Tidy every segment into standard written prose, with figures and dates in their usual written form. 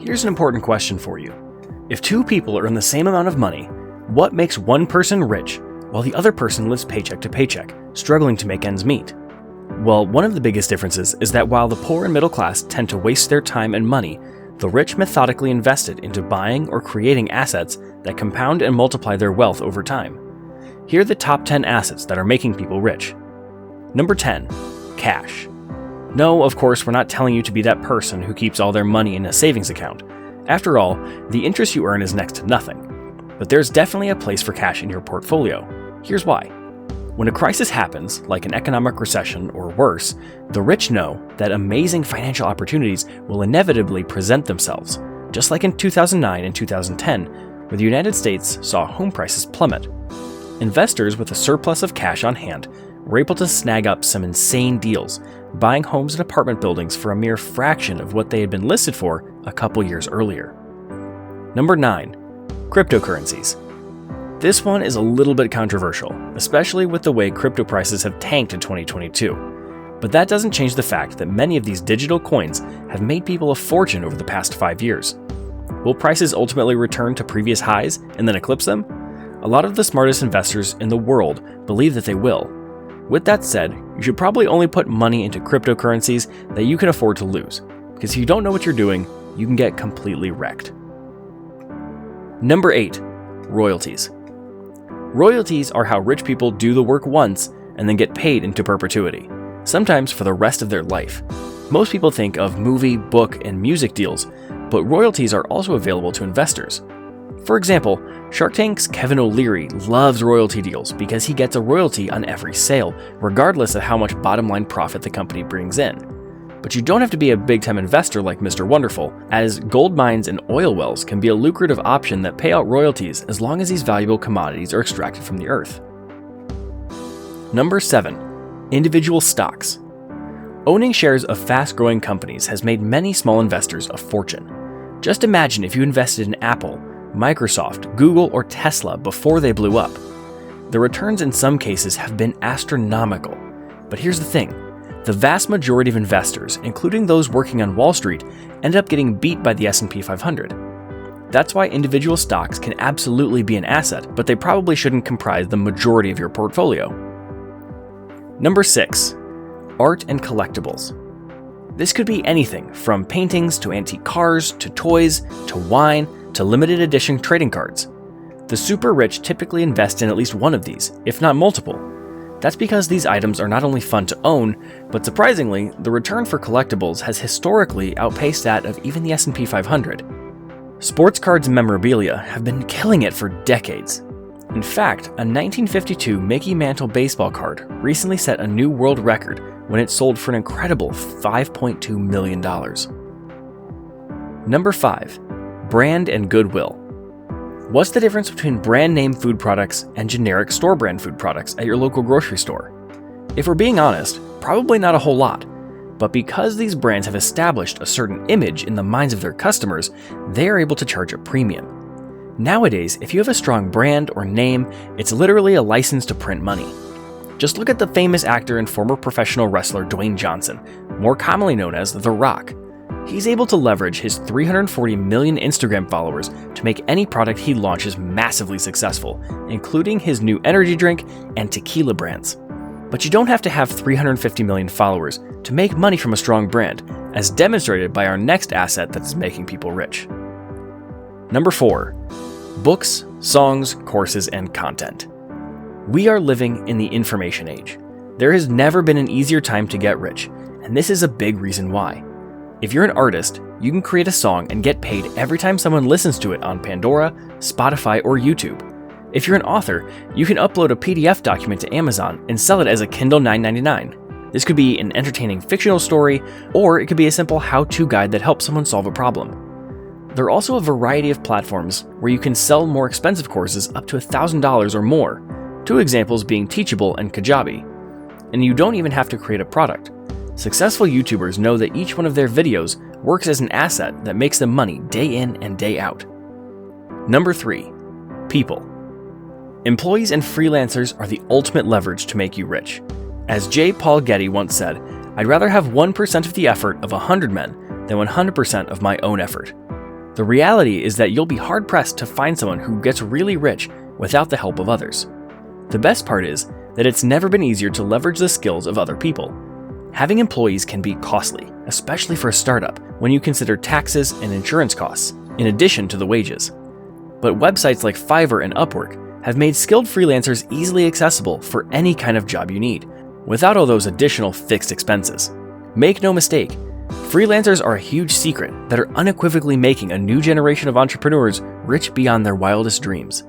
Here's an important question for you. If two people earn the same amount of money, what makes one person rich while the other person lives paycheck to paycheck, struggling to make ends meet? Well, one of the biggest differences is that while the poor and middle class tend to waste their time and money, the rich methodically invest it into buying or creating assets that compound and multiply their wealth over time. Here are the top 10 assets that are making people rich. Number 10. Cash. No, of course, we're not telling you to be that person who keeps all their money in a savings account. After all, the interest you earn is next to nothing. But there's definitely a place for cash in your portfolio. Here's why. When a crisis happens, like an economic recession or worse, the rich know that amazing financial opportunities will inevitably present themselves, just like in 2009 and 2010, where the United States saw home prices plummet. Investors with a surplus of cash on hand were able to snag up some insane deals, buying homes and apartment buildings for a mere fraction of what they had been listed for a couple years earlier. Number 9. Cryptocurrencies. This one is a little bit controversial, especially with the way crypto prices have tanked in 2022. But that doesn't change the fact that many of these digital coins have made people a fortune over the past 5 years. Will prices ultimately return to previous highs and then eclipse them? A lot of the smartest investors in the world believe that they will. With that said, you should probably only put money into cryptocurrencies that you can afford to lose, because if you don't know what you're doing, you can get completely wrecked. Number 8. Royalties. Royalties are how rich people do the work once and then get paid into perpetuity, sometimes for the rest of their life. Most people think of movie, book, and music deals, but royalties are also available to investors. For example, Shark Tank's Kevin O'Leary loves royalty deals because he gets a royalty on every sale, regardless of how much bottom-line profit the company brings in. But you don't have to be a big-time investor like Mr. Wonderful, as gold mines and oil wells can be a lucrative option that pay out royalties as long as these valuable commodities are extracted from the earth. Number 7. Individual stocks. Owning shares of fast-growing companies has made many small investors a fortune. Just imagine if you invested in Apple, Microsoft, Google, or Tesla before they blew up. The returns in some cases have been astronomical. But here's the thing. The vast majority of investors, including those working on Wall Street, end up getting beat by the S&P 500. That's why individual stocks can absolutely be an asset, but they probably shouldn't comprise the majority of your portfolio. Number 6. Art and collectibles. This could be anything from paintings to antique cars to toys to wine to limited edition trading cards. The super rich typically invest in at least one of these, if not multiple. That's because these items are not only fun to own, but surprisingly, the return for collectibles has historically outpaced that of even the S&P 500. Sports cards and memorabilia have been killing it for decades. In fact, a 1952 Mickey Mantle baseball card recently set a new world record when it sold for an incredible $5.2 million. Number 5. Brand and goodwill. What's the difference between brand name food products and generic store brand food products at your local grocery store? If we're being honest, probably not a whole lot. But because these brands have established a certain image in the minds of their customers, they are able to charge a premium. Nowadays, if you have a strong brand or name, it's literally a license to print money. Just look at the famous actor and former professional wrestler Dwayne Johnson, more commonly known as The Rock. He's able to leverage his 340 million Instagram followers to make any product he launches massively successful, including his new energy drink and tequila brands. But you don't have to have 350 million followers to make money from a strong brand, as demonstrated by our next asset that is making people rich. Number 4. Books, songs, courses, and content. We are living in the information age. There has never been an easier time to get rich, and this is a big reason why. If you're an artist, you can create a song and get paid every time someone listens to it on Pandora, Spotify, or YouTube. If you're an author, you can upload a PDF document to Amazon and sell it as a Kindle $9.99. This could be an entertaining fictional story, or it could be a simple how-to guide that helps someone solve a problem. There are also a variety of platforms where you can sell more expensive courses up to $1,000 or more, 2 examples being Teachable and Kajabi. And you don't even have to create a product. Successful YouTubers know that each one of their videos works as an asset that makes them money day in and day out. Number 3. People. Employees and freelancers are the ultimate leverage to make you rich. As J. Paul Getty once said, "I'd rather have 1% of the effort of 100 men than 100% of my own effort." The reality is that you'll be hard-pressed to find someone who gets really rich without the help of others. The best part is that it's never been easier to leverage the skills of other people. Having employees can be costly, especially for a startup, when you consider taxes and insurance costs, in addition to the wages. But websites like Fiverr and Upwork have made skilled freelancers easily accessible for any kind of job you need, without all those additional fixed expenses. Make no mistake, freelancers are a huge secret that are unequivocally making a new generation of entrepreneurs rich beyond their wildest dreams.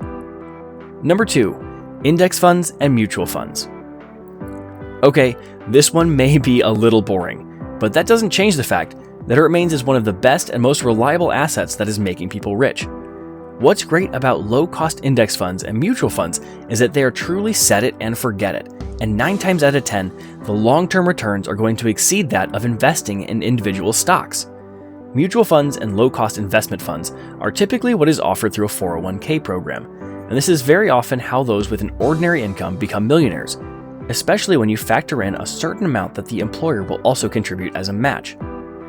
Number 2, index funds and mutual funds. Okay, this one may be a little boring, but that doesn't change the fact that it remains as one of the best and most reliable assets that is making people rich. What's great about low-cost index funds and mutual funds is that they are truly set it and forget it, and 9 times out of 10, the long-term returns are going to exceed that of investing in individual stocks. Mutual funds and low-cost investment funds are typically what is offered through a 401k program, and this is very often how those with an ordinary income become millionaires, especially when you factor in a certain amount that the employer will also contribute as a match.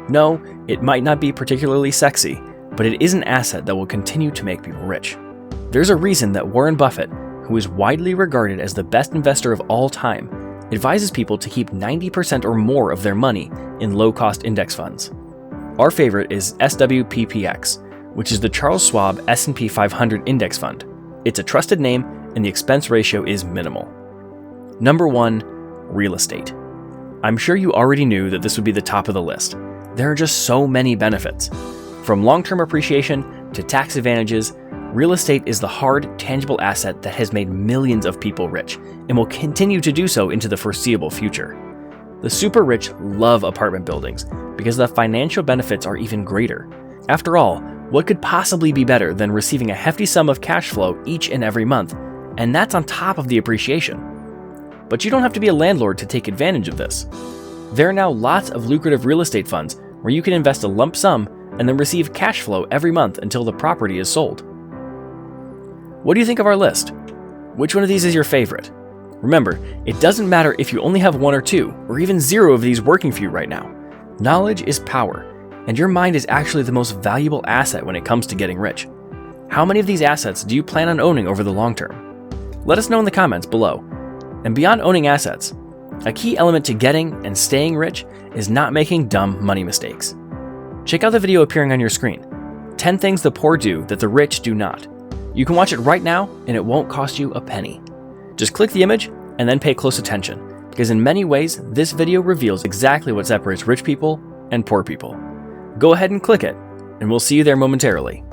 No, it might not be particularly sexy, but it is an asset that will continue to make people rich. There's a reason that Warren Buffett, who is widely regarded as the best investor of all time, advises people to keep 90% or more of their money in low-cost index funds. Our favorite is SWPPX, which is the Charles Schwab S&P 500 Index Fund. It's a trusted name, and the expense ratio is minimal. Number 1, real estate. I'm sure you already knew that this would be the top of the list. There are just so many benefits. From long-term appreciation to tax advantages, real estate is the hard, tangible asset that has made millions of people rich and will continue to do so into the foreseeable future. The super rich love apartment buildings because the financial benefits are even greater. After all, what could possibly be better than receiving a hefty sum of cash flow each and every month, and that's on top of the appreciation? But you don't have to be a landlord to take advantage of this. There are now lots of lucrative real estate funds where you can invest a lump sum and then receive cash flow every month until the property is sold. What do you think of our list? Which one of these is your favorite? Remember, it doesn't matter if you only have 1 or 2, or even 0 of these working for you right now. Knowledge is power, and your mind is actually the most valuable asset when it comes to getting rich. How many of these assets do you plan on owning over the long term? Let us know in the comments below. And beyond owning assets, a key element to getting and staying rich is not making dumb money mistakes. Check out the video appearing on your screen, 10 things the poor do that the rich do not. You can watch it right now and it won't cost you a penny. Just click the image and then pay close attention, because in many ways, this video reveals exactly what separates rich people and poor people. Go ahead and click it, and we'll see you there momentarily.